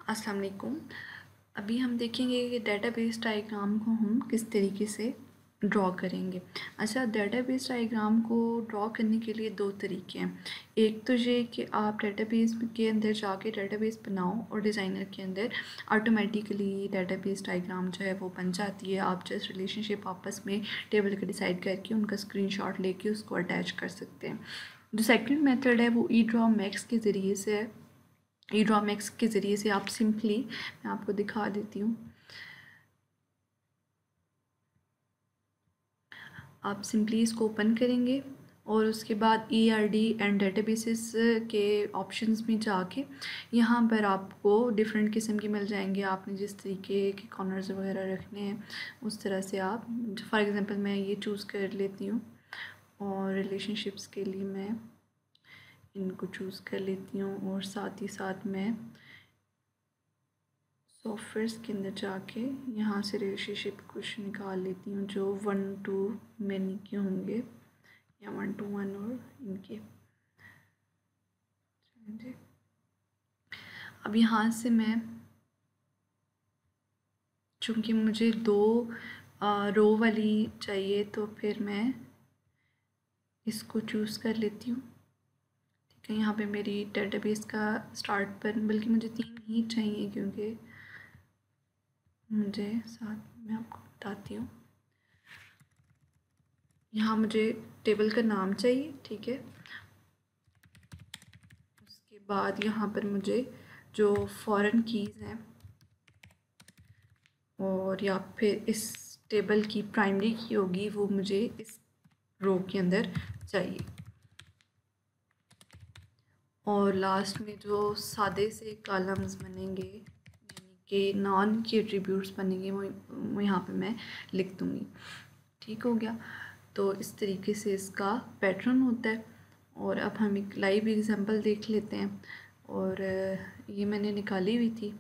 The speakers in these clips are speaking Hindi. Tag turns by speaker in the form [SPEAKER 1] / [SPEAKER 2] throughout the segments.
[SPEAKER 1] अस्सलाम वालेकुम। अभी हम देखेंगे कि डेटाबेस डायग्राम को हम किस तरीके से ड्रॉ करेंगे। अच्छा, डेटाबेस डायग्राम को ड्रॉ करने के लिए दो तरीके हैं। एक तो ये कि आप डेटाबेस के अंदर जाके डेटाबेस बनाओ और डिज़ाइनर के अंदर ऑटोमेटिकली डेटाबेस डायग्राम जो है वो बन जाती है। आप जस्ट रिलेशनशिप आपस में टेबल का डिसाइड करके उनका स्क्रीनशॉट लेके उसको अटैच कर सकते हैं। जो सेकंड मेथड है वो ई ड्रॉ मैक्स के ज़रिए से है। ई ड्रॉ मैक्स के ज़रिए से आप सिंपली, मैं आपको दिखा देती हूँ, आप सिंपली इसको ओपन करेंगे और उसके बाद ERD एंड डेटाबेसेस के ऑप्शंस में जाके यहाँ पर आपको डिफरेंट किस्म की मिल जाएंगे। आपने जिस तरीके के कॉर्नर्स वगैरह रखने हैं उस तरह से आप, फॉर एग्जांपल मैं ये चूज़ कर लेती हूँ और रिलेशनशिप्स के लिए मैं इनको चूज़ कर लेती हूँ और साथ ही साथ मैं सॉफ्टवेयर्स के अंदर जाके यहाँ से रिलेशनशिप कुछ निकाल लेती हूँ जो 1 to many के होंगे या 1 to 1 और इनके। अब यहाँ से मैं, चूँकि मुझे दो रो वाली चाहिए तो फिर मैं इसको चूज़ कर लेती हूँ। ठीक है, यहाँ पे मेरी डेटाबेस का स्टार्ट पर, बल्कि मुझे 3 ही चाहिए क्योंकि मुझे साथ में आपको बताती हूँ। यहाँ मुझे टेबल का नाम चाहिए, ठीक है। उसके बाद यहाँ पर मुझे जो फॉरेन कीज़ हैं और या फिर इस टेबल की प्राइमरी की होगी वो मुझे इस रो के अंदर चाहिए। और लास्ट में जो सादे से कॉलम्स बनेंगे यानी कि नॉन के एट्रीब्यूट्स बनेंगे वो यहाँ पे मैं लिख दूँगी। ठीक हो गया। तो इस तरीके से इसका पैटर्न होता है। और अब हम एक लाइव एग्जांपल देख लेते हैं। और ये मैंने निकाली हुई थी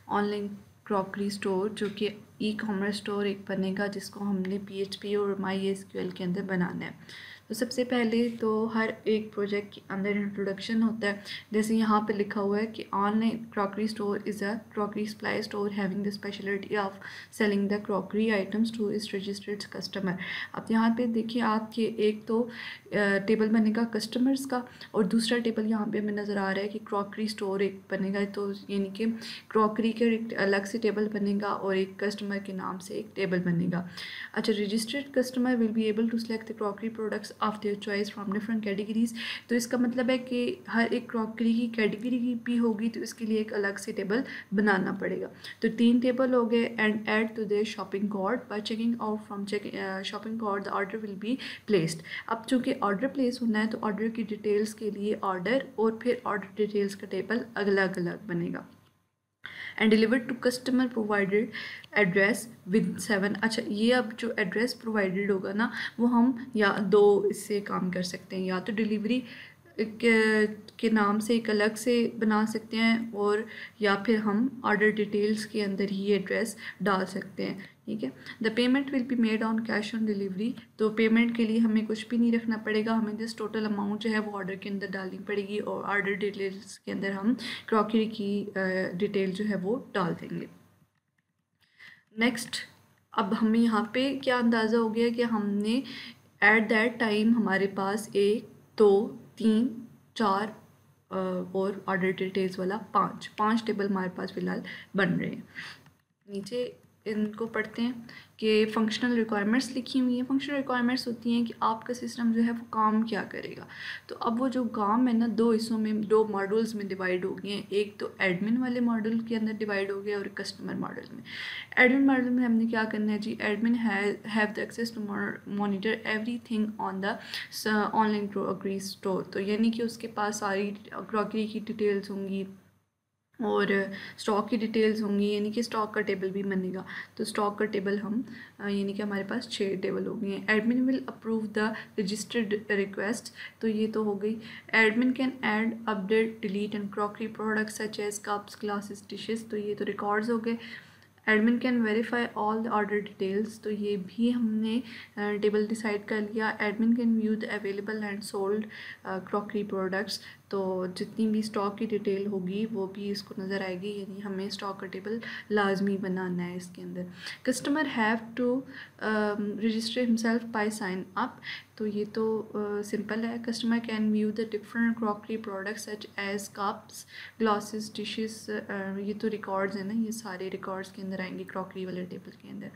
[SPEAKER 1] ऑनलाइन क्रॉकरी स्टोर, जो कि ई कॉमर्स स्टोर एक बनेगा जिसको हमने PHP और MySQL के अंदर बनाना है। तो सबसे पहले तो हर एक प्रोजेक्ट के अंदर इंट्रोडक्शन होता है। जैसे यहाँ पे लिखा हुआ है कि online crockery store is a crockery supply store having the speciality of selling the crockery items to its registered customer. अब यहाँ पे देखिए आपके एक तो टेबल बनेगा कस्टमर्स का और दूसरा टेबल यहाँ पे हमें नज़र आ रहा है कि क्रॉकरी स्टोर एक बनेगा। तो यानी कि क्रॉकरी का एक अलग से टेबल बनेगा और एक कस्टमर के नाम से एक टेबल बनेगा। अच्छा, registered customer will be able to select the crockery products of their choice from different categories. तो इसका मतलब है कि हर एक क्रॉकरी की कैटेगरी भी होगी तो इसके लिए एक अलग से टेबल बनाना पड़ेगा। तो 3 टेबल हो गए। And add to their shopping cart by checking out from shopping cart the order will be placed. अब चूँकि ऑर्डर प्लेस होना है तो ऑर्डर की डिटेल्स के लिए ऑर्डर और फिर ऑर्डर डिटेल्स का टेबल अलग अलग बनेगा। And delivered to customer provided address with 7। अच्छा, ये अब जो एड्रेस प्रोवाइडेड होगा ना वो हम या दो इससे काम कर सकते हैं, या तो डिलीवरी के नाम से एक अलग से बना सकते हैं और या फिर हम ऑर्डर डिटेल्स के अंदर ही एड्रेस डाल सकते हैं। ठीक है। The payment will be made on cash on delivery. तो पेमेंट के लिए हमें कुछ भी नहीं रखना पड़ेगा, हमें जस्ट टोटल अमाउंट जो है वो ऑर्डर के अंदर डालनी पड़ेगी और ऑर्डर डिटेल्स के अंदर हम क्रॉकरी की डिटेल जो है वो डाल देंगे। नेक्स्ट, अब हमें यहाँ पे क्या अंदाज़ा हो गया कि हमने एट दैट टाइम हमारे पास 1 2 3 4 और ऑर्डर डिटेल्स वाला 5 टेबल हमारे पास फ़िलहाल बन रहे हैं। नीचे इनको पढ़ते हैं कि फंक्शनल रिक्वायरमेंट्स लिखी हुई हैं। फंक्शनल रिक्वायरमेंट्स होती हैं कि आपका सिस्टम जो है वो काम क्या करेगा। तो अब वो जो काम है ना, 2 हिस्सों में, 2 मॉड्यूल्स में डिवाइड हो गए हैं। एक तो एडमिन वाले मॉड्यूल के अंदर डिवाइड हो गया और कस्टमर मॉड्यूल में। एडमिन मॉड्यूल में हमने क्या करना है जी, admin have the access to monitor everything on the online crockery store. तो यानी कि उसके पास सारी क्रॉकरी की डिटेल्स होंगी और स्टॉक की डिटेल्स होंगी, यानी कि स्टॉक का टेबल भी बनेगा। तो स्टॉक का टेबल हम यानी कि हमारे पास 6 टेबल हो गए हैं। Admin will approve the registered request. तो ये तो हो गई। Admin can add, update, delete and crockery products such as cups, glasses, dishes. तो ये तो रिकॉर्ड्स हो गए। Admin can verify all the order details. तो ये भी हमने टेबल डिसाइड कर लिया। Admin can view the available and sold crockery products. तो जितनी भी स्टॉक की डिटेल होगी वो भी इसको नज़र आएगी, यानी हमें स्टॉक का टेबल लाजमी बनाना है इसके अंदर। Customer have to register himself by sign up, तो ये तो सिंपल है। Customer can view the different crockery products such as cups, glasses, dishes, ये तो रिकॉर्ड्स हैं ना, ये सारे रिकॉर्ड्स के अंदर आएंगे क्रॉकरी वाले टेबल के अंदर।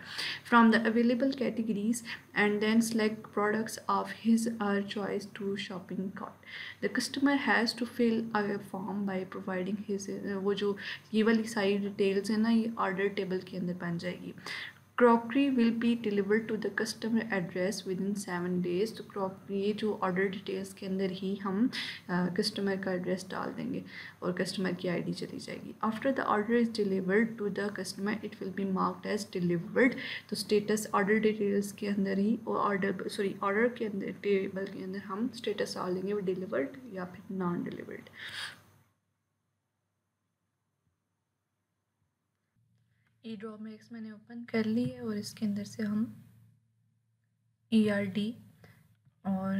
[SPEAKER 1] From the available categories and then select products of his or choice to shopping cart. The customer has to fill a form by providing his, वो जो ये वाली सारी डिटेल्स है ना, ये ऑर्डर टेबल के अंदर बन जाएगी। Crockery will be delivered to the customer address within 7 days। तो क्रॉकरी जो ऑर्डर डिटेल्स के अंदर ही हम कस्टमर का एड्रेस डाल देंगे और कस्टमर की आईडी चली जाएगी। After the order is delivered to the customer it will be marked as delivered. तो स्टेटस ऑर्डर डिटेल्स के अंदर ही और ऑर्डर के अंदर टेबल के अंदर हम स्टेटस डाल देंगे वो डिलीवर्ड या फिर नॉन डिलीवर्ड। ई ड्रॉ मैक्स मैंने ओपन कर ली है और इसके अंदर से हम ERD और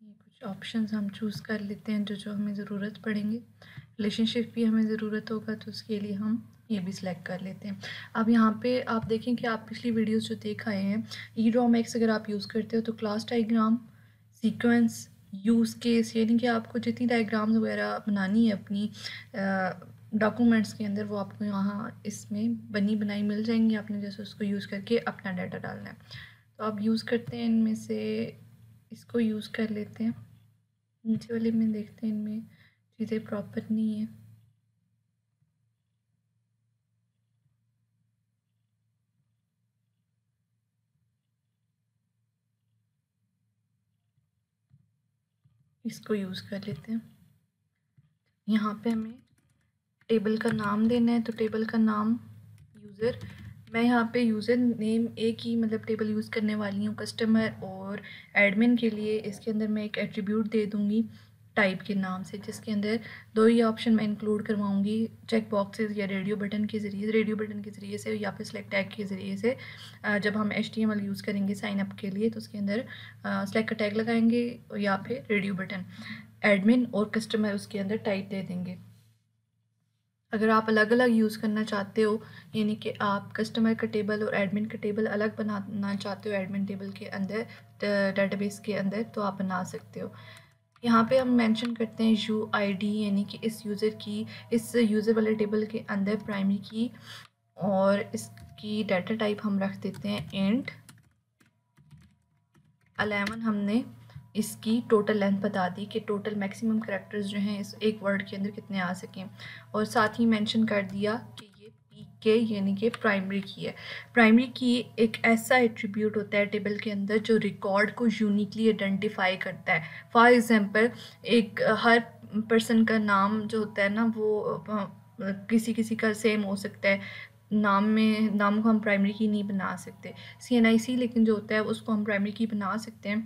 [SPEAKER 1] ये कुछ ऑप्शंस हम चूज़ कर लेते हैं जो हमें ज़रूरत पड़ेंगे। रिलेशनशिप भी हमें ज़रूरत होगा तो उसके लिए हम ये भी सिलेक्ट कर लेते हैं। अब यहाँ पे आप देखें कि आप पिछली वीडियोस जो देख आए हैं, ई ड्रॉ मैक्स अगर आप यूज़ करते हो तो class diagram, sequence, use case, यानी कि आपको जितनी डायग्राम्स वगैरह बनानी है अपनी डॉक्यूमेंट्स के अंदर वो आपको यहाँ इसमें बनी बनाई मिल जाएंगी। आपने जैसे उसको यूज़ करके अपना डाटा डालना है। तो आप यूज़ करते हैं इनमें से इसको यूज़ कर लेते हैं। नीचे वाले में देखते हैं इनमें चीज़ें प्रॉपर नहीं है। इसको यूज़ कर लेते हैं। यहाँ पे हमें टेबल का नाम देना है, तो टेबल का नाम यूज़र, मैं यहाँ पे यूज़र नेम एक ही मतलब टेबल यूज़ करने वाली हूँ कस्टमर और एडमिन के लिए। इसके अंदर मैं एक एट्रीब्यूट दे दूँगी टाइप के नाम से, जिसके अंदर 2 ही ऑप्शन मैं इंक्लूड करवाऊँगी, चेक बॉक्सेस या रेडियो बटन के ज़रिए से या फिर सेलेक्ट टैग के ज़रिए से। जब हम HTML यूज़ करेंगे साइन अप के लिए तो उसके अंदर सेलेक्ट का टैग लगाएंगे या फिर रेडियो बटन, एडमिन और कस्टमर उसके अंदर टाइप दे देंगे। अगर आप अलग अलग यूज़ करना चाहते हो, यानी कि आप कस्टमर का टेबल और एडमिन का टेबल अलग बनाना चाहते हो एडमिन टेबल के अंदर डेटाबेस के अंदर, तो आप बना सकते हो। यहाँ पे हम मेंशन करते हैं UID, यानी कि इस यूज़र वाले टेबल के अंदर प्राइमरी की, और इसकी डाटा टाइप हम रख देते हैं इंट 11। हमने इसकी टोटल लेंथ बता दी कि टोटल मैक्सिमम कैरेक्टर्स जो हैं इस एक वर्ड के अंदर कितने आ सकें, और साथ ही मेंशन कर दिया कि ये PK यानी कि प्राइमरी की है। प्राइमरी की एक ऐसा एट्रीब्यूट होता है टेबल के अंदर जो रिकॉर्ड को यूनिकली आइडेंटिफाई करता है। फॉर एग्जांपल एक हर पर्सन का नाम जो होता है ना वो किसी का सेम हो सकता है, नाम को हम प्राइमरी की नहीं बना सकते। CNIC लेकिन जो होता है उसको हम प्राइमरी की बना सकते हैं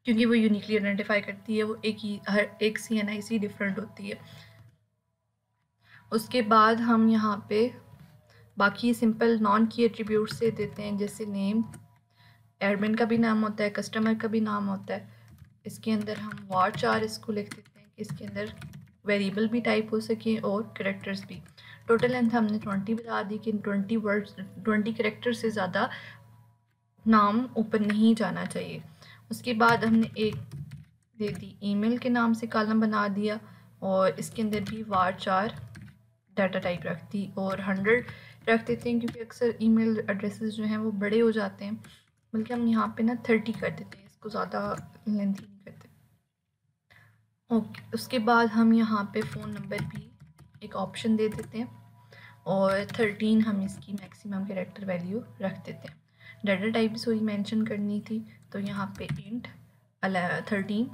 [SPEAKER 1] क्योंकि वो यूनिकली आइडेंटिफाई करती है, वो हर एक CNIC डिफरेंट होती है। उसके बाद हम यहाँ पे बाकी सिंपल नॉन की एट्रीब्यूट से देते हैं, जैसे नेम, एडमिन का भी नाम होता है, कस्टमर का भी नाम होता है। इसके अंदर हम var इसको लिख देते हैं कि इसके अंदर वेरिएबल भी टाइप हो सके और कैरेक्टर्स भी। टोटल लेंथ हमने 20 बता दी कि 20 कैरेक्टर से ज़्यादा नाम ऊपर नहीं जाना चाहिए। उसके बाद हमने एक दे दी ईमेल के नाम से कॉलम बना दिया और इसके अंदर भी var डाटा टाइप रख दी और 100 रख देते हैं क्योंकि अक्सर ईमेल एड्रेसेस जो हैं वो बड़े हो जाते हैं, बल्कि हम यहाँ पे ना 30 कर देते हैं, इसको ज़्यादा लेंथी नहीं करते। ओके, उसके बाद हम यहाँ पे फ़ोन नंबर भी एक ऑप्शन दे देते हैं और 13 हम इसकी मैक्सिमम कैरेक्टर वैल्यू रख देते हैं। डाटा टाइप भी सॉरी मेंशन करनी थी, तो यहाँ पे इंट 13।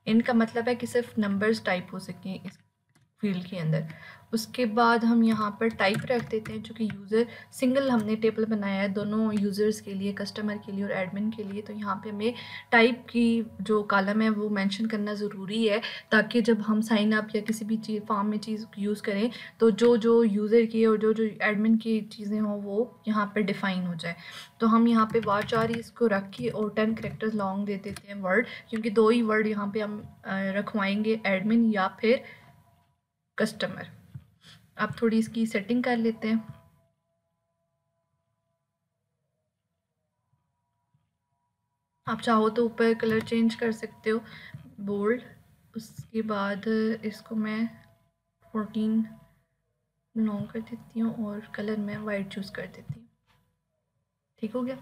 [SPEAKER 1] इंट का मतलब है कि सिर्फ नंबर्स टाइप हो सकें फील्ड के अंदर। उसके बाद हम यहाँ पर टाइप रख देते हैं, चूँकि यूज़र सिंगल हमने टेबल बनाया है दोनों यूज़र्स के लिए, कस्टमर के लिए और एडमिन के लिए, तो यहाँ पे हमें टाइप की जो कॉलम है वो मेंशन करना ज़रूरी है, ताकि जब हम साइन अप या किसी भी चीज़ फॉर्म में चीज़ यूज़ करें तो जो जो यूज़र की और जो जो एडमिन की चीज़ें हों वो यहाँ पर डिफ़ाइन हो जाए। तो हम यहाँ पे वार इसको रख के और 10 कैरेक्टर्स लॉन्ग दे देते हैं वर्ड, क्योंकि 2 ही वर्ड यहाँ पे हम रखवाएंगे, एडमिन या फिर कस्टमर। अब थोड़ी इसकी सेटिंग कर लेते हैं। आप चाहो तो ऊपर कलर चेंज कर सकते हो, बोल्ड। उसके बाद इसको मैं 14 लॉन्ग कर देती हूँ और कलर मैं वाइट चूज़ कर देती हूँ। ठीक हो गया।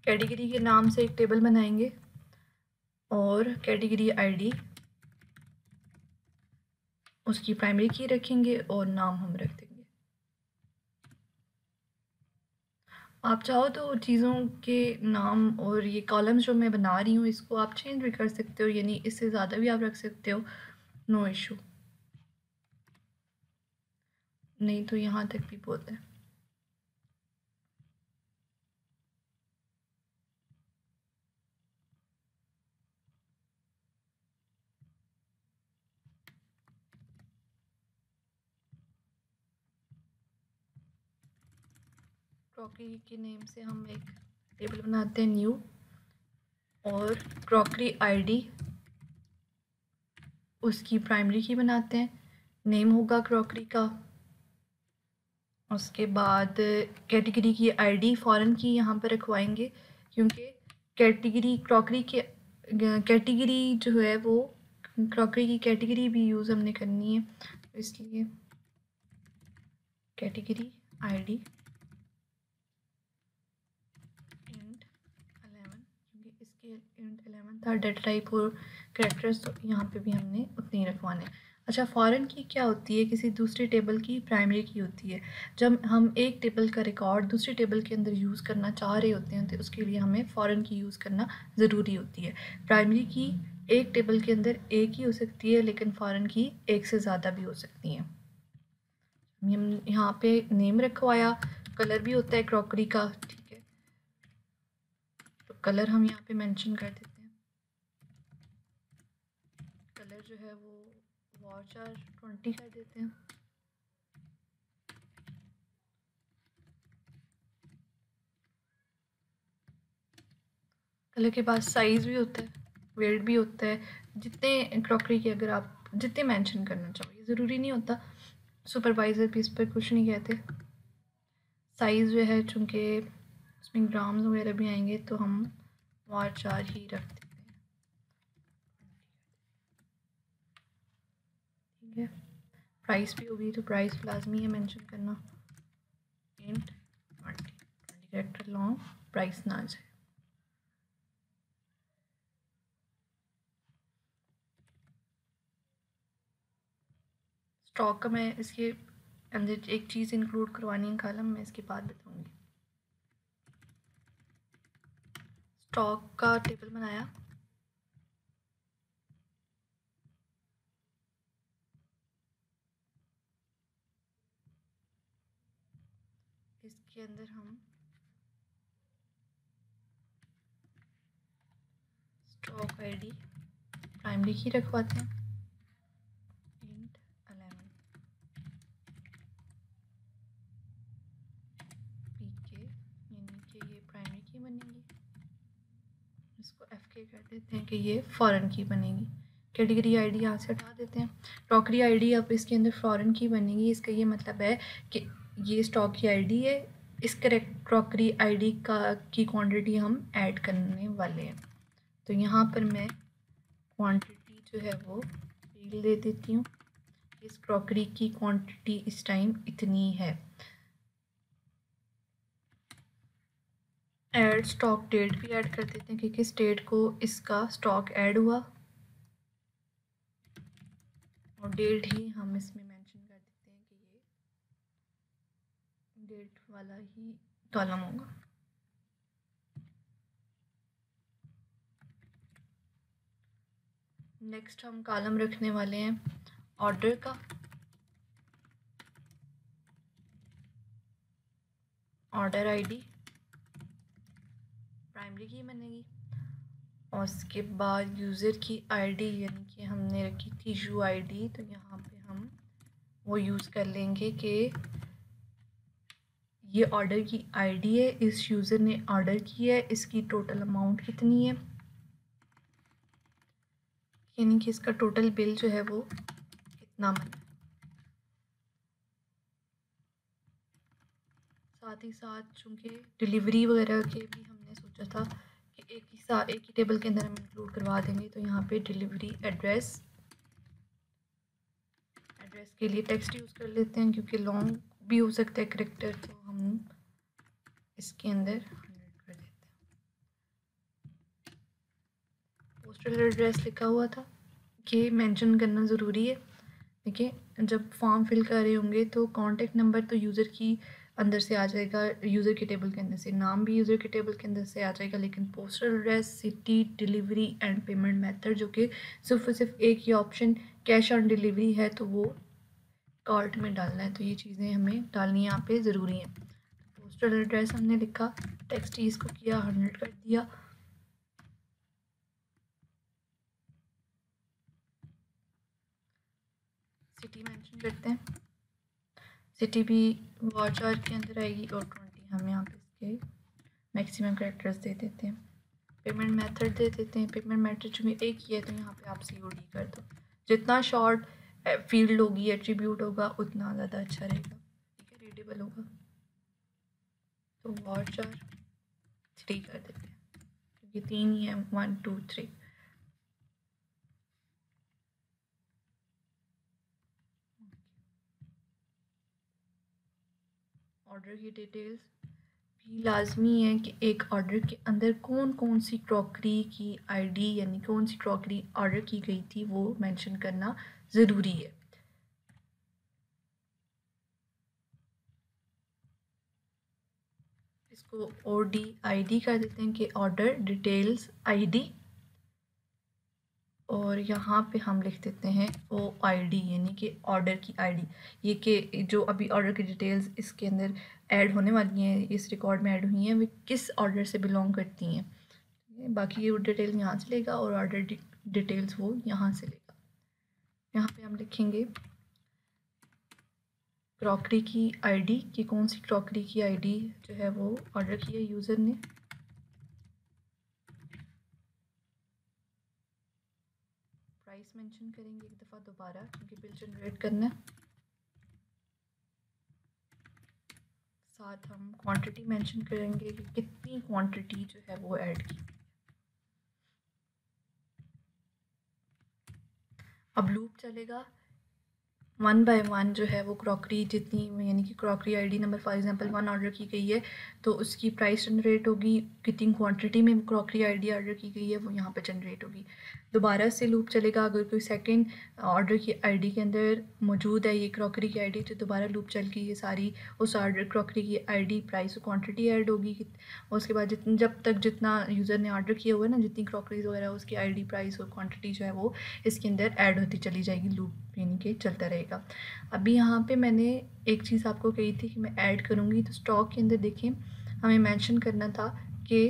[SPEAKER 1] कैटेगरी के नाम से एक टेबल बनाएंगे और कैटेगरी आईडी उसकी प्राइमरी की रखेंगे और नाम हम रख देंगे। आप चाहो तो चीज़ों के नाम और ये कॉलम्स जो मैं बना रही हूँ इसको आप चेंज भी कर सकते हो, यानी इससे ज़्यादा भी आप रख सकते हो, नो इशू। नहीं तो यहाँ तक भी बहुत है। क्रॉकरी के नेम से हम एक टेबल बनाते हैं न्यू, और क्रॉकरी आईडी उसकी प्राइमरी की बनाते हैं, नेम होगा क्रॉकरी का। उसके बाद कैटेगरी की आईडी फॉरेन की यहाँ पर रखवाएंगे, क्योंकि कैटेगरी क्रॉकरी के कैटेगरी जो है वो क्रॉकरी की कैटेगरी भी यूज़ हमने करनी है, इसलिए कैटेगरी आईडी इंट 11, क्योंकि इसके इंट 11 था डेटा टाइप और कैरेक्टर्स, तो यहाँ पे भी हमने उतने ही रखवाने। अच्छा, फॉरेन की क्या होती है, किसी दूसरी टेबल की प्राइमरी की होती है। जब हम एक टेबल का रिकॉर्ड दूसरी टेबल के अंदर यूज़ करना चाह रहे होते हैं तो उसके लिए हमें फॉरेन की यूज़ करना ज़रूरी होती है। प्राइमरी की एक टेबल के अंदर एक ही हो सकती है, लेकिन फॉरेन की एक से ज़्यादा भी हो सकती हैं। यहाँ पे नेम रखवाया, कलर भी होता है क्रॉकरी का, ठीक है, तो कलर हम यहाँ पे मेंशन कर देते हैं। कलर जो है वो वाचार 20 कर देते हैं। कलर के बाद साइज़ भी होता है, वेट भी होता है, जितने क्रॉकरी के अगर आप जितने मेंशन करना चाहो, ये ज़रूरी नहीं होता, सुपरवाइज़र भी इस पर कुछ नहीं कहते। साइज़ जो है चूँकि उसमें ग्राम्स वगैरह भी आएंगे तो हम वाचार ही रख देते हैं, ठीक है। प्राइस भी होगी तो प्राइस लाजमी है मेंशन करना, इंट 20 कैरेक्टर लॉन्ग, प्राइस ना आ जाए। स्टॉक का मैं इसके अंदर एक चीज़ इंक्लूड करवानी है कॉलम में, इसके बाद बताऊँगी। स्टॉक का टेबल बनाया, इसके अंदर हम स्टॉक आईडी प्राइमरी की रखवाते हैं, इंट 11 पीके, यानी कि ये प्राइमरी की बनेगी, इसको एफके कर देते हैं कि ये फॉरेन की बनेगी। कैटेगरी आईडी यहाँ से हटा देते हैं, क्रॉकरी आईडी अब इसके अंदर फॉरेन की बनेगी। इसका ये मतलब है कि ये स्टॉक की आईडी है, इस करेक्ट क्रॉकरी आईडी का की क्वांटिटी हम ऐड करने वाले हैं। तो यहाँ पर मैं क्वांटिटी जो है वो फील्ड दे देती हूँ, इस क्रॉकरी की क्वांटिटी इस टाइम इतनी है। ऐड स्टॉक डेट भी ऐड कर देते हैं कि किस डेट को इसका स्टॉक ऐड हुआ, और डेट ही हम इसमें मेंशन कर देते हैं कि ये डेट वाला ही कॉलम होगा। नेक्स्ट हम कॉलम रखने वाले हैं ऑर्डर का। ऑर्डर आईडी प्राइमरी की बनेगी और उसके बाद यूज़र की आईडी यानी कि हमने रखी थी UID, तो यहाँ पे हम वो यूज़ कर लेंगे कि ये ऑर्डर की आईडी है, इस यूज़र ने ऑर्डर किया है, इसकी टोटल अमाउंट कितनी है, यानी कि इसका टोटल बिल जो है वो कितना बना। साथ ही साथ चूँकि डिलीवरी वगैरह के भी हमने सोचा था कि एक ही टेबल के अंदर हम इंक्लूड करवा देंगे, तो यहाँ पे डिलीवरी एड्रेस के लिए टेक्स्ट यूज़ कर लेते हैं क्योंकि लॉन्ग भी हो सकता है करेक्टर, तो हम इसके अंदर 100 कर देते हैं। पोस्टल एड्रेस लिखा हुआ था कि मेंशन करना ज़रूरी है। देखिए, जब फॉर्म फिल कर रहे होंगे तो कॉन्टेक्ट नंबर तो यूज़र की अंदर से आ जाएगा, यूज़र के टेबल के अंदर से, नाम भी यूज़र के टेबल के अंदर से आ जाएगा, लेकिन postal address, city, delivery and payment method जो कि सिर्फ और सिर्फ एक ही ऑप्शन कैश ऑन डिलीवरी है, तो वो कार्ट में डालना है। तो ये चीज़ें हमें डालनी यहाँ पे ज़रूरी हैं। पोस्टल एड्रेस हमने लिखा, टेक्स्ट इसको किया 100 कर दिया। सिटी मेंशन करते हैं, सिटी भी वाचार के अंदर आएगी और 20 हम यहाँ पे इसके मैक्सिमम कैरेक्टर्स दे देते हैं। पेमेंट मेथड दे देते हैं, पेमेंट मेथड चूँकि एक ही है तो यहाँ पे आप COD कर दो। जितना शॉर्ट फील्ड होगी, एट्रीब्यूट होगा, उतना ज़्यादा अच्छा रहेगा, ठीक है, रीडेबल होगा। तो वाचार 3 कर देते हैं क्योंकि 3 ही है, 1 2 3। ऑर्डर की डिटेल्स भी लाजमी है कि एक ऑर्डर के अंदर कौन कौन सी क्रॉकरी की आईडी यानी कौन सी क्रॉकरी ऑर्डर की गई थी वो मेंशन करना ज़रूरी है। इसको ODID कर देते हैं कि ऑर्डर डिटेल्स आईडी, और यहाँ पे हम लिख देते हैं OID यानी कि ऑर्डर की आईडी। ये कि जो अभी ऑर्डर की डिटेल्स इसके अंदर ऐड होने वाली हैं, इस रिकॉर्ड में ऐड हुई हैं, वे किस ऑर्डर से बिलोंग करती हैं। बाकी ये डिटेल यहाँ से लेगा और ऑर्डर डिटेल्स वो यहाँ से लेगा। यहाँ पे हम लिखेंगे क्रॉकरी की आईडी कि कौन सी क्रॉकरी की आईडी जो है वो ऑर्डर की है यूज़र ने। प्राइस मेंशन करेंगे एक दफ़ा दोबारा क्योंकि बिल जनरेट करना है। साथ हम क्वांटिटी मेंशन करेंगे कि कितनी क्वांटिटी जो है वो ऐड की। अब लूप चलेगा 1 बाय 1 जो है वो क्रॉकरी जितनी, यानी कि crockery ID number for example 1 order की गई है तो उसकी प्राइस जनरेट होगी, कितनी क्वांटिटी में क्रॉकरी आईडी ऑर्डर की गई है वो यहाँ पे जनरेट होगी। दोबारा से लूप चलेगा, अगर कोई सेकंड ऑर्डर की आईडी के अंदर मौजूद है ये क्रॉकरी की आईडी, तो दोबारा लूप चल के ये सारी उस ऑर्डर क्रॉकरी की आईडी, प्राइस और क्वांटिटी ऐड होगी। उसके बाद जब तक जितना यूज़र ने ऑर्डर किया हुआ है ना, जितनी क्रॉकरीज वगैरह, उसकी आईडी, प्राइस और क्वांटिटी जो है वो इसके अंदर ऐड होती चली जाएगी, लूप यानी कि चलता रहेगा। अभी यहाँ पे मैंने एक चीज़ आपको कही थी कि मैं ऐड करूँगी, तो स्टॉक के अंदर देखें हमें मेंशन करना था कि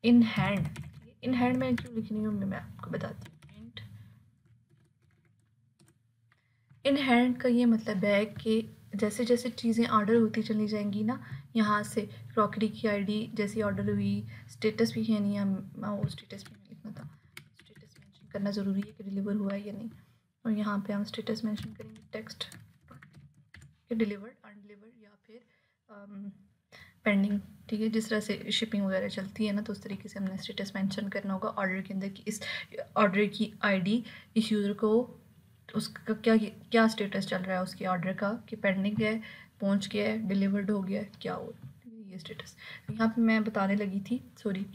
[SPEAKER 1] इन हैंड मैं क्यों लिख रही हूँ मैं आपको बताती हूँ। इन हैंड का ये मतलब है कि जैसे जैसे चीज़ें ऑर्डर होती चली जाएंगी ना, यहाँ से क्रॉकरी की आईडी जैसी ऑर्डर हुई, स्टेटस भी है नहीं, वो स्टेटस भी नहीं लिखना था, स्टेटस मेंशन करना ज़रूरी है कि डिलीवर हुआ है या नहीं, और यहाँ पे हम स्टेटस मेंशन करेंगे टेक्स्ट कि डिलीवर्ड, अनडिलीवर्ड या फिर पेंडिंग, ठीक है। जिस तरह से शिपिंग वगैरह चलती है ना, तो उस तरीके से हमने स्टेटस मेंशन करना होगा ऑर्डर के अंदर कि इस ऑर्डर की आईडी इस यूज़र को उसका क्या स्टेटस चल रहा है उसके ऑर्डर का, कि पेंडिंग है, पहुंच गया है, डिलीवर्ड हो गया है, क्या हो ये स्टेटस। यहाँ पे मैं बताने लगी थी, सॉरी,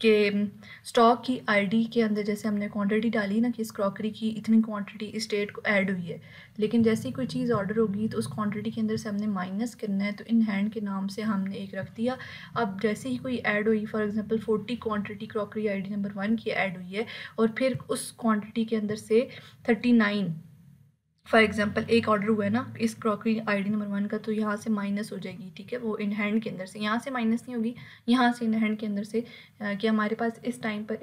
[SPEAKER 1] कि स्टॉक की आईडी के अंदर जैसे हमने क्वांटिटी डाली ना कि इस क्रॉकरी की इतनी क्वांटिटी इस डेट को ऐड हुई है, लेकिन जैसे ही कोई चीज़ ऑर्डर होगी तो उस क्वांटिटी के अंदर से हमने माइनस करना है, तो इन हैंड के नाम से हमने एक रख दिया। अब जैसे ही कोई ऐड हुई, for example 40 quantity crockery ID number 1 की ऐड हुई है और फिर उस क्वांटिटी के अंदर से 39 फॉर एग्जांपल एक ऑर्डर हुआ है ना इस क्रॉकरी आईडी नंबर 1 का, तो यहाँ से माइनस हो जाएगी, ठीक है, वो इन हैंड के अंदर से, यहाँ से माइनस नहीं होगी, यहाँ से इन हैंड के अंदर से कि हमारे पास इस टाइम पर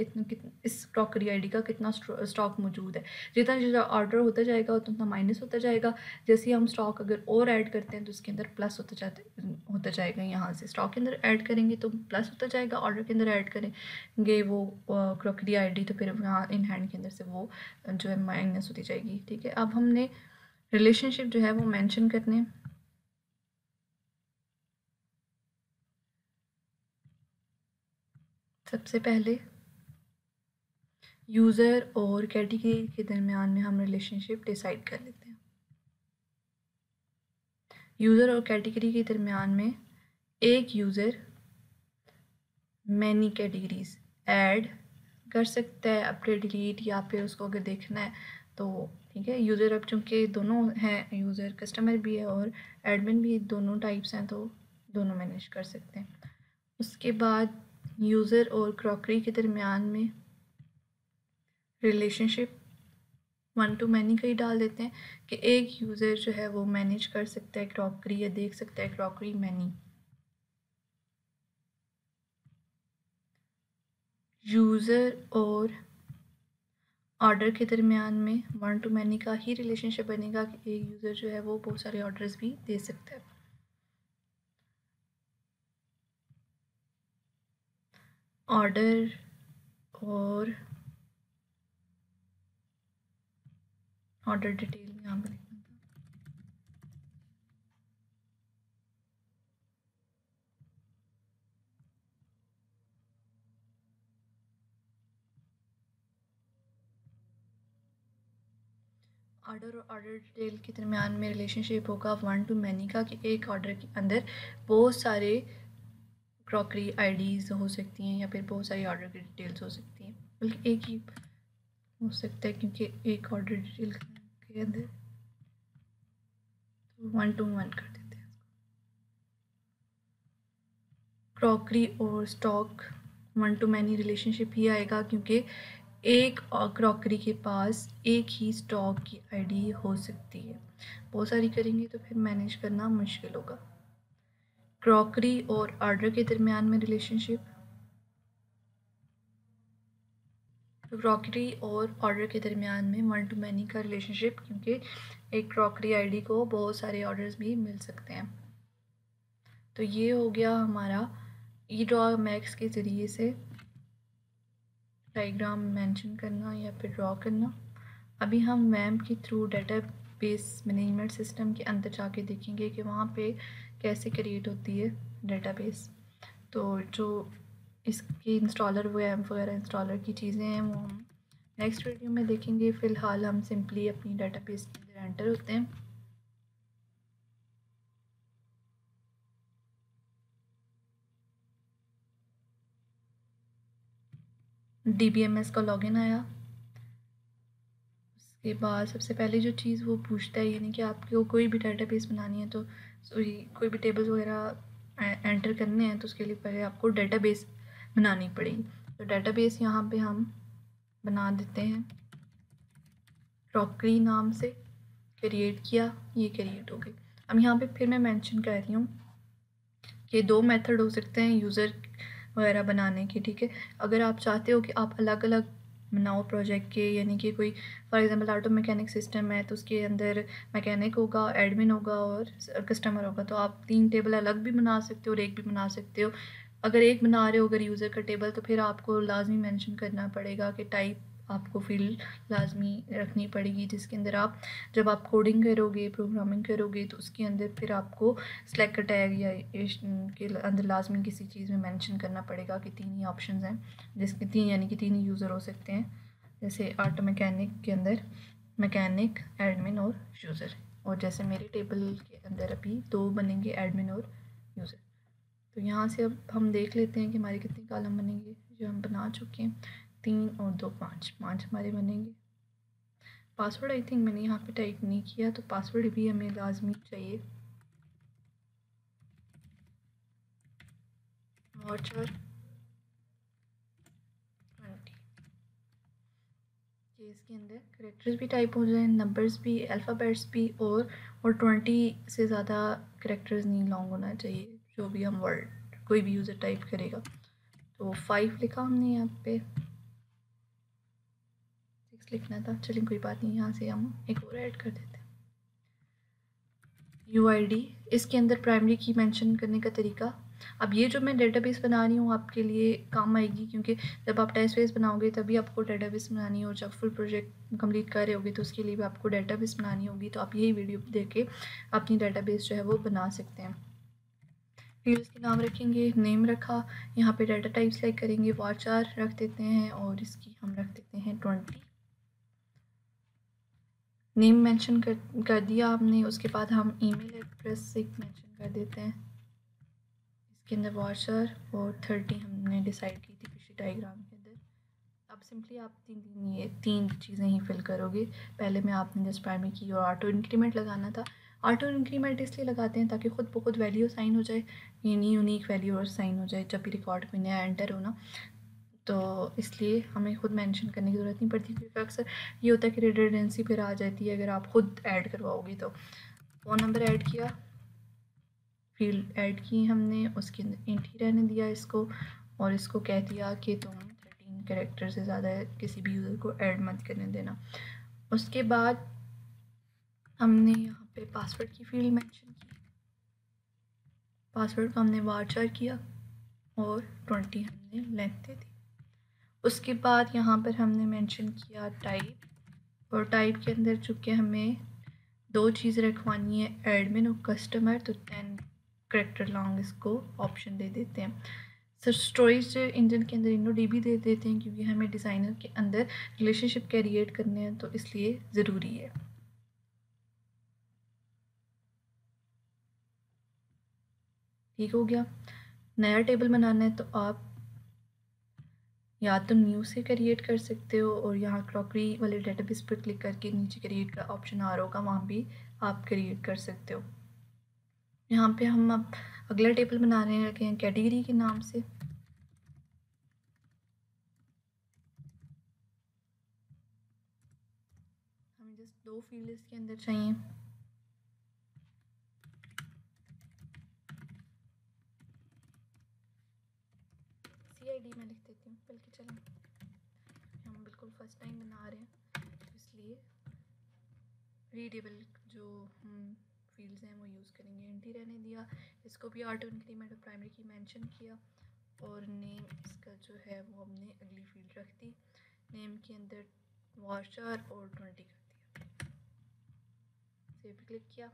[SPEAKER 1] इस क्रॉकरी आईडी का कितना स्टॉक मौजूद है। जितना जितना ऑर्डर होता जाएगा उतना माइनस होता जाएगा। जैसे हम स्टॉक अगर और ऐड करते हैं तो उसके अंदर प्लस होता जाएगा। यहाँ से स्टॉक के अंदर ऐड करेंगे तो प्लस होता जाएगा, ऑर्डर के अंदर ऐड करेंगे वो क्रॉकरी आईडी तो फिर यहाँ इन हैंड के अंदर से वो जो है माइनस होती जाएगी, ठीक है। अब हमने रिलेशनशिप जो है वो मेंशन करने, सबसे पहले यूज़र और कैटेगरी के दरमियान में हम रिलेशनशिप डिसाइड कर लेते हैं। यूज़र और कैटेगरी के दरमियान में एक यूज़र मैनी कैटेगरीज ऐड कर सकता है, अपडेट डिलीट, या फिर उसको अगर देखना है तो ठीक है। यूज़र अब चूँकि दोनों हैं, यूज़र कस्टमर भी है और एडमिन भी, दोनों टाइप्स हैं, तो दोनों मैनेज कर सकते हैं। उसके बाद यूज़र और क्रॉकरी के दरमियान में रिलेशनशिप 1 to मैनी का ही डाल देते हैं कि एक यूज़र जो है वो मैनेज कर सकता है क्रॉकरी या देख सकता है क्रॉकरी मैनी। यूज़र और ऑर्डर के दरमियान में 1 to मैनी का ही रिलेशनशिप बनेगा कि एक यूज़र जो है वो बहुत सारे ऑर्डर्स भी दे सकता है। ऑर्डर और ऑर्डर डिटेल में यहाँ पर लिखना था। ऑर्डर और ऑर्डर डिटेल के दरमियान में रिलेशनशिप होगा 1 to मैनी का कि एक ऑर्डर के अंदर बहुत सारे क्रॉकरी आईडीज़ हो सकती हैं या फिर बहुत सारी ऑर्डर की डिटेल्स हो सकती हैं, बल्कि एक ही हो सकता है क्योंकि एक ऑर्डर डिटेल के अंदर 1 to 1 कर देते हैं। क्रॉकरी और स्टॉक 1 to मैनी रिलेशनशिप ही आएगा क्योंकि एक क्रॉकरी के पास एक ही स्टॉक की आईडी हो सकती है, बहुत सारी करेंगे तो फिर मैनेज करना मुश्किल होगा। क्रॉकरी और ऑर्डर के दरमियान में रिलेशनशिप, क्रॉकरी और ऑर्डर के दरमियान में 1 to मैनी का रिलेशनशिप क्योंकि एक क्रॉकरी आईडी को बहुत सारे ऑर्डर्स भी मिल सकते हैं। तो ये हो गया हमारा ई ड्रॉ मैक्स के ज़रिए से डायग्राम मेंशन करना या फिर ड्रॉ करना। अभी हम वैम्प के थ्रू डेटाबेस मैनेजमेंट सिस्टम के अंदर जाके देखेंगे कि वहाँ पे कैसे क्रिएट होती है डेटाबेस। तो जो इसकी इंस्टॉलर वैम्प वगैरह इंस्टॉलर की चीज़ें हैं वो हम नेक्स्ट वीडियो में देखेंगे। फ़िलहाल हम सिंपली अपनी डेटाबेस के अंदर एंटर होते हैं। DBMS का लॉगिन आया, उसके बाद सबसे पहले जो चीज़ वो पूछता है यानी कि आपको कोई भी डेटाबेस बनानी है तो कोई भी टेबल्स वगैरह एंटर करने हैं तो उसके लिए पहले आपको डेटाबेस बनानी पड़ेगी। तो डेटाबेस यहाँ पे हम बना देते हैं क्रॉकरी नाम से, क्रिएट किया, ये क्रिएट हो गई। अब यहाँ पे फिर मैं मेंशन कर रही हूँ कि 2 मेथड हो सकते हैं यूज़र वगैरह बनाने के, ठीक है। अगर आप चाहते हो कि आप अलग अलग बनाओ प्रोजेक्ट के, यानी कि कोई for example auto mechanic system है तो उसके अंदर मैकेनिक होगा, एडमिन होगा और कस्टमर होगा, तो आप 3 टेबल अलग भी बना सकते हो और एक भी बना सकते हो। अगर एक बना रहे हो अगर यूज़र का टेबल तो फिर आपको लाजमी मेंशन करना पड़ेगा कि टाइप आपको फील्ड लाजमी रखनी पड़ेगी जिसके अंदर आप जब आप कोडिंग करोगे, प्रोग्रामिंग करोगे तो उसके अंदर फिर आपको सेलेक्ट टैग या के अंदर लाजमी किसी चीज़ में मेंशन करना पड़ेगा कि 3 ही ऑप्शंस हैं जिसके 3 यानी कि 3 ही यूज़र हो सकते हैं। जैसे ऑटो मैकेनिक के अंदर मैकेनिक, एडमिन और यूज़र, और जैसे मेरे टेबल के अंदर अभी 2 बनेंगे, एडमिन और यूज़र। तो यहाँ से अब हम देख लेते हैं कि हमारे कितने कॉलम बनेंगे। जो हम बना चुके हैं। 3 और 2 5 5 हमारे बनेंगे। पासवर्ड आई थिंक मैंने यहाँ पे टाइप नहीं किया, तो पासवर्ड भी हमें लाजमी चाहिए। वाचर 20 कि इसके अंदर करेक्टर्स भी टाइप हो जाए, नंबर्स भी, अल्फ़ाबेट्स भी, और 20 से ज़्यादा करेक्टर्स नहीं लॉन्ग होना चाहिए जो भी हम वर्ड कोई भी यूज़र टाइप करेगा। तो 5 लिखा हमने, यहाँ पे 6 लिखना था, चलें कोई बात नहीं, यहाँ से हम एक और ऐड कर देते हैं। UID, इसके अंदर प्राइमरी की मेंशन करने का तरीका। अब ये जो मैं डेटाबेस बना रही हूँ आपके लिए काम आएगी, क्योंकि जब आप टेस्ट बेस बनाओगे तभी आपको डेटाबेस बनानी हो। जब फुल प्रोजेक्ट कंप्लीट कर रहे होगे तो उसके लिए भी आपको डेटाबेस बनानी होगी, तो आप यही वीडियो देख के अपनी डेटाबेस जो है वो बना सकते हैं। फील्ड्स के नाम रखेंगे, नेम रखा, यहाँ पे डाटा टाइप सेलेक्ट करेंगे, वाचार रख देते हैं और इसकी हम रख देते हैं 20। नेम मेंशन कर दिया हमने, उसके बाद हम ईमेल एड्रेस एक मेंशन कर देते हैं इसके अंदर, वाचर, और 30 हमने डिसाइड की थी पिछली डायग्राम के अंदर। अब सिंपली आप तीन चीज़ें ही फिल करोगे। पहले में आपने जस्ट प्राइमरी की और ऑटो इंक्रीमेंट लगाना था। ऑटो इंक्रीमेंट इसलिए लगाते हैं ताकि खुद ब खुद वैल्यू साइन हो जाए, यानी यूनिक वैल्यू और साइन हो जाए जब भी रिकॉर्ड में नया एंटर हो ना, तो इसलिए हमें खुद मेंशन करने की ज़रूरत नहीं पड़ती, क्योंकि अक्सर ये होता है कि रिडंडेंसी फिर आ जाती है अगर आप खुद ऐड करवाओगी। तो फ़ोन नंबर ऐड किया, फील्ड ऐड की हमने, उसके अंदर इंट ही रहने दिया इसको, और इसको कह दिया कि तुम 13 कैरेक्टर से ज़्यादा किसी भी यूज़र को ऐड मत करने देना। उसके बाद हमने यहाँ पे पासवर्ड की फील्ड मेंशन की, पासवर्ड को हमने वारचार किया और 20 हमने लेंथ दे दी। उसके बाद यहाँ पर हमने मेंशन किया टाइप, और टाइप के अंदर चूँकि हमें 2 चीज़ रखवानी है, एडमिन और कस्टमर, तो 10 करेक्टर लॉन्ग इसको ऑप्शन दे देते हैं। सर स्टोरेज इंजन के अंदर InnoDB दे देते हैं, क्योंकि हमें डिज़ाइनर के अंदर रिलेशनशिप क्रिएट करने हैं, तो इसलिए ज़रूरी है। ठीक हो गया। नया टेबल बनाना है तो आप या तो न्यू से क्रिएट कर सकते हो, और यहाँ क्रॉकरी वाले डेटाबेस पर क्लिक करके नीचे क्रिएट का ऑप्शन आ रहा होगा, वहाँ भी आप क्रिएट कर सकते हो। यहाँ पे हम अब अगला टेबल बनाने लगे हैं कैटेगरी के नाम से। हमें जस्ट 2 फील्ड इसके अंदर चाहिए। CID में लिख देती हूँ, बल्कि चलें, हम बिल्कुल फर्स्ट टाइम बना रहे हैं तो इसलिए रीडेबल जो हम फील्ड्स हैं वो यूज़ करेंगे। एंटी रहने दिया, इसको भी ऑटो इंक्रीमेंट और प्राइमरी की मेंशन किया, और नेम इसका जो है वो हमने अगली फील्ड रख दी। नेम के अंदर वाशर और 20 कर दिया, सेव पे क्लिक किया।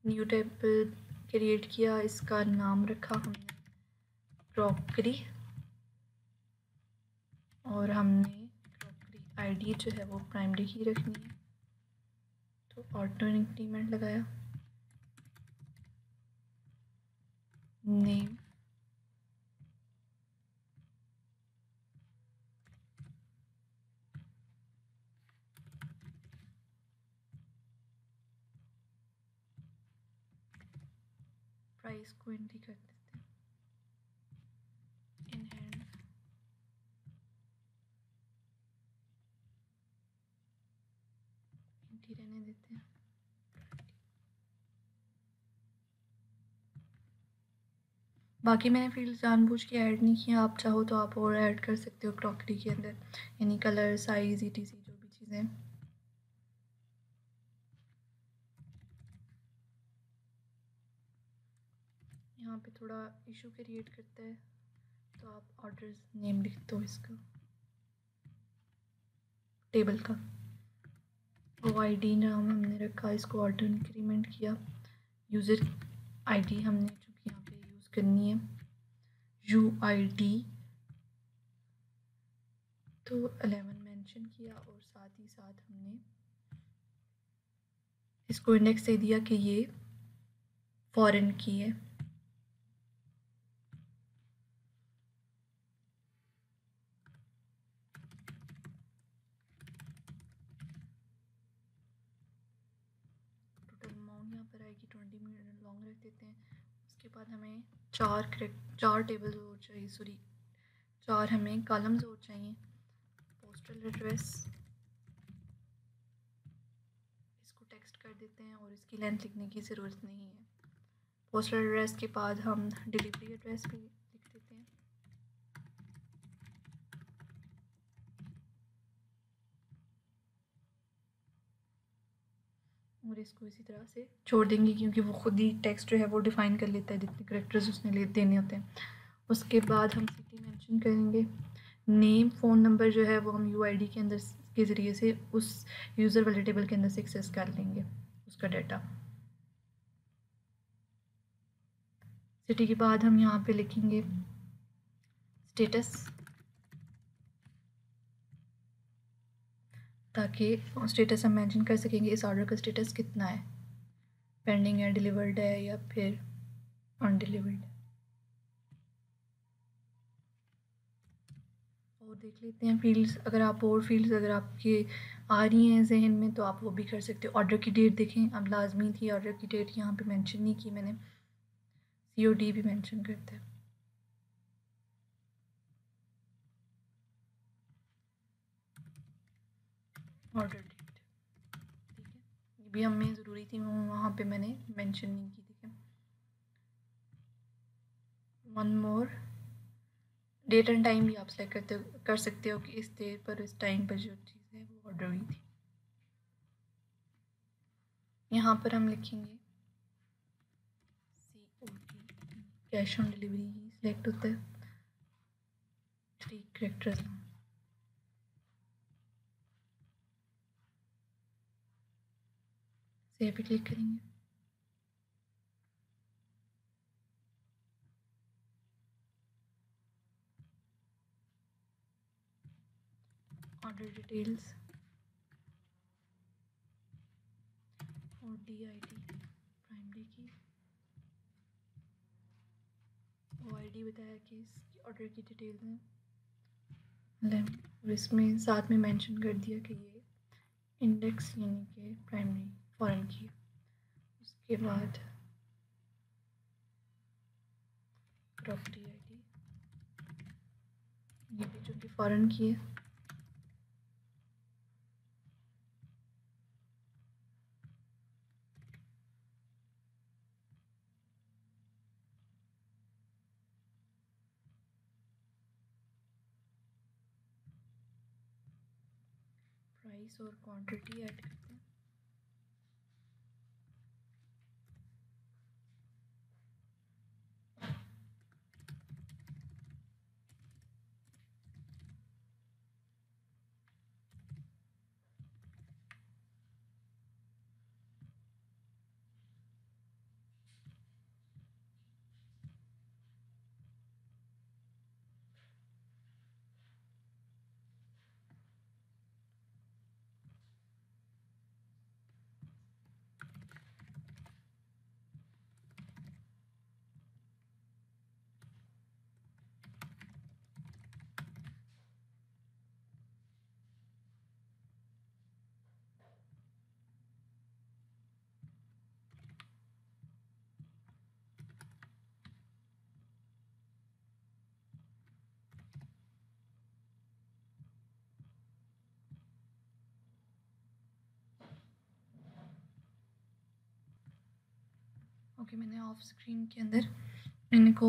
[SPEAKER 1] न्यू टेबल क्रिएट किया, इसका नाम रखा हमने क्रॉकरी, और हमने क्रॉकरी ID जो है वो प्राइमरी की रखनी है, तो ऑटो इंक्रीमेंट लगाया। नेम प्राइस को एंट्री कर देते हैं, इन हैंड एंट्री रहने देते हैं। बाकी मैंने फील्ड जानबूझ के ऐड नहीं किया, आप चाहो तो आप और ऐड कर सकते हो क्रॉकरी के अंदर, यानी कलर, साइज़, ETC जो भी चीज़ें। यहाँ पे थोड़ा इशू क्रिएट करता है, तो आप ऑर्डर नेम लिख दो इसका, टेबल का। OID नाम हमने रखा, इसको ऑटो इंक्रीमेंट किया। यूज़र ID हमने चूँकि यहाँ पे यूज़ करनी है UID, तो 11 मेंशन किया, और साथ ही साथ हमने इसको इंडेक्स दे दिया कि ये फॉरेन की है। आएगी 20 मिनट लॉन्ग रख देते हैं। उसके बाद हमें चार टेबल्स और चाहिए, सॉरी 4 हमें कॉलम्स और चाहिए। पोस्टल एड्रेस इसको टेक्स्ट कर देते हैं और इसकी लेंथ लिखने की ज़रूरत नहीं है। पोस्टल एड्रेस के बाद हम डिलीवरी एड्रेस भी लिख देते हैं। और इसको इसी तरह से छोड़ देंगे क्योंकि वो खुद ही टेक्स्ट जो है वो डिफ़ाइन कर लेता है जितने करेक्टर्स उसने देने होते हैं। उसके बाद हम सिटी मेंशन करेंगे। नेम फ़ोन नंबर जो है वो हम यूआईडी के अंदर के ज़रिए से उस यूज़र वाले टेबल के अंदर से एक्सेस कर लेंगे उसका डाटा। सिटी के बाद हम यहाँ पे लिखेंगे स्टेटस, ताकि स्टेटस हम मेंशन कर सकेंगे इस ऑर्डर का स्टेटस कितना है, पेंडिंग है, डिलीवर्ड है या फिर अनडिलीवर्ड। और देख लेते हैं फील्ड्स, अगर आप और फील्ड्स अगर आपके आ रही हैं जहन में तो आप वो भी कर सकते हो। ऑर्डर की डेट देखें, अब लाजमी थी ऑर्डर की डेट यहाँ पे मेंशन नहीं की मैंने, COD भी मेंशन करते हैं। ऑर्डर डेट ठीक है, ये भी हमें ज़रूरी थी, वहाँ पे मैंने मेंशन नहीं की। ठीक है, one more date and time भी आप सेलेक्ट कर सकते हो कि इस डेट पर इस टाइम पर जो चीज़ है वो ऑर्डर हुई थी। यहाँ पर हम लिखेंगे COD, cash on delivery he select होता है, 3 कैरेक्टर्स। सेव पे क्लिक करेंगे। ऑर्डर डिटेल्स और DID प्राइमरी की, OID बताया कि इसकी ऑर्डर की डिटेल्स हैं, और इसमें साथ में मेंशन कर दिया कि ये इंडेक्स यानी कि प्राइमरी फॉरेन की। उसके बाद प्रॉपर्टी ID, ये भी जो कि फॉरेन की है। प्राइस और क्वांटिटी ऐड करते हैं। ओके, मैंने ऑफ स्क्रीन के अंदर इनको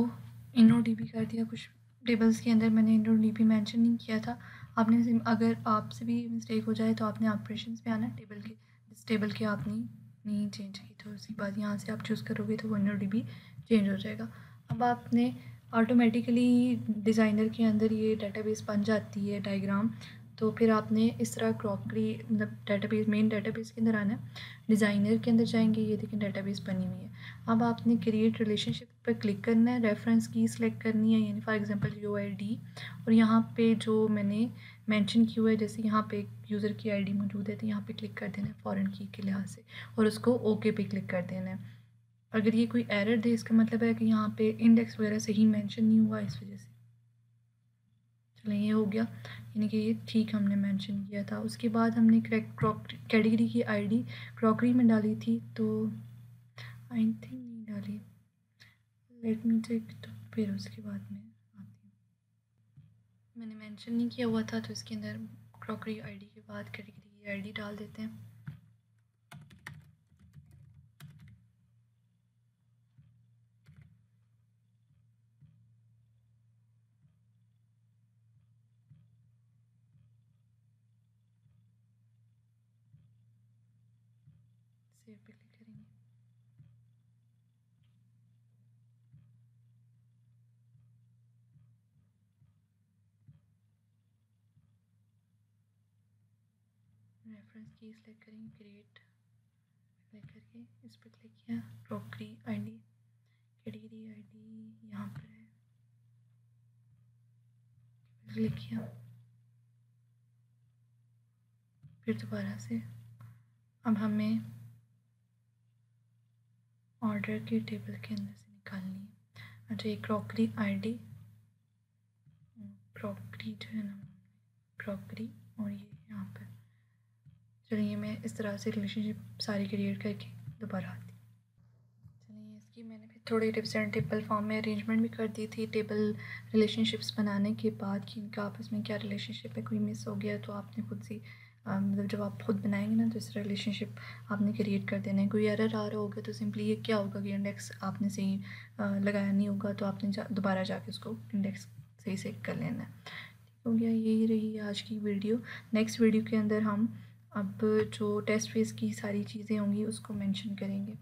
[SPEAKER 1] InnoDB कर दिया। कुछ टेबल्स के अंदर मैंने InnoDB मेंशन नहीं किया था। आपने अगर आपसे भी मिस्टेक हो जाए तो आपने ऑपरेशंस पे आना, टेबल के जिस टेबल के आपने नहीं चेंज की तो उसके बाद यहाँ से आप चूज़ करोगे तो वो InnoDB चेंज हो जाएगा। अब आपने ऑटोमेटिकली डिज़ाइनर के अंदर ये डेटाबेस बन जाती है डायग्राम, तो फिर आपने इस तरह क्रॉकरी मतलब डेटाबेस मेन डेटाबेस के अंदर आना है, डिज़ाइनर के अंदर जाएंगे, ये देखें डेटाबेस बनी हुई है। अब आपने क्रिएट रिलेशनशिप पर क्लिक करना है, रेफरेंस की सिलेक्ट करनी है यानी फॉर एग्जांपल UID, और यहाँ पे जो मैंने मेंशन किया हुआ है जैसे यहाँ पे यूज़र की ID मौजूद है तो यहाँ पे क्लिक कर देना है फॉरेन की के लिहाज से, और उसको ओके पे क्लिक कर देना है। अगर ये कोई एरर दे इसका मतलब है कि यहाँ पे इंडेक्स वगैरह सही मेंशन नहीं हुआ इस वजह से। चलें, ये हो गया, यानी कि ये ठीक हमने मेंशन किया था। उसके बाद हमने कैटेगरी की ID क्रॉकरी में डाली थी, तो आई थिंक नहीं डाली, लेट मी चेक, तो फिर उसके बाद में आती हूँ। मैंने मेंशन नहीं किया हुआ था तो इसके अंदर क्रॉकरी आईडी के बाद कैटेगरी आईडी डाल देते हैं। सेव पे क्लिक करेंगे। रेफरेंस की सिलेक्ट करेंगे, क्रिएट क्लिक करके इस पर क्लिक किया, क्रॉकरी आईडी कैटेगरी आईडी यहाँ पर है, क्लिक किया, फिर दोबारा से अब हमें ऑर्डर की टेबल के अंदर से निकालनी है। अच्छा, ये क्रॉकरी आईडी, क्रॉकरी जो है ना, क्रॉकरी, और ये यहाँ पर, चलिए मैं इस तरह से रिलेशनशिप सारी क्रिएट करके दोबारा आती हूँ। चलिए, इसकी मैंने फिर थोड़ी टिप्स एंड टेबल फॉर्म में अरेंजमेंट भी कर दी थी टेबल रिलेशनशिप्स बनाने के बाद कि इनका आपस में क्या रिलेशनशिप है, कोई मिस हो गया तो आपने खुद से मतलब जब आप खुद बनाएंगे ना तो इस रिलेशनशिप आपने क्रिएट कर देना है। कोई एरर आ रहा होगा तो सिंपली ये क्या होगा कि इंडेक्स आपने सही लगाया नहीं होगा, तो आपने दोबारा जाके उसको इंडेक्स सही से कर लेना है। ठीक हो गया, यही रही आज की वीडियो। नेक्स्ट वीडियो के अंदर हम अब जो टेस्ट फेस की सारी चीज़ें होंगी उसको मेंशन करेंगे।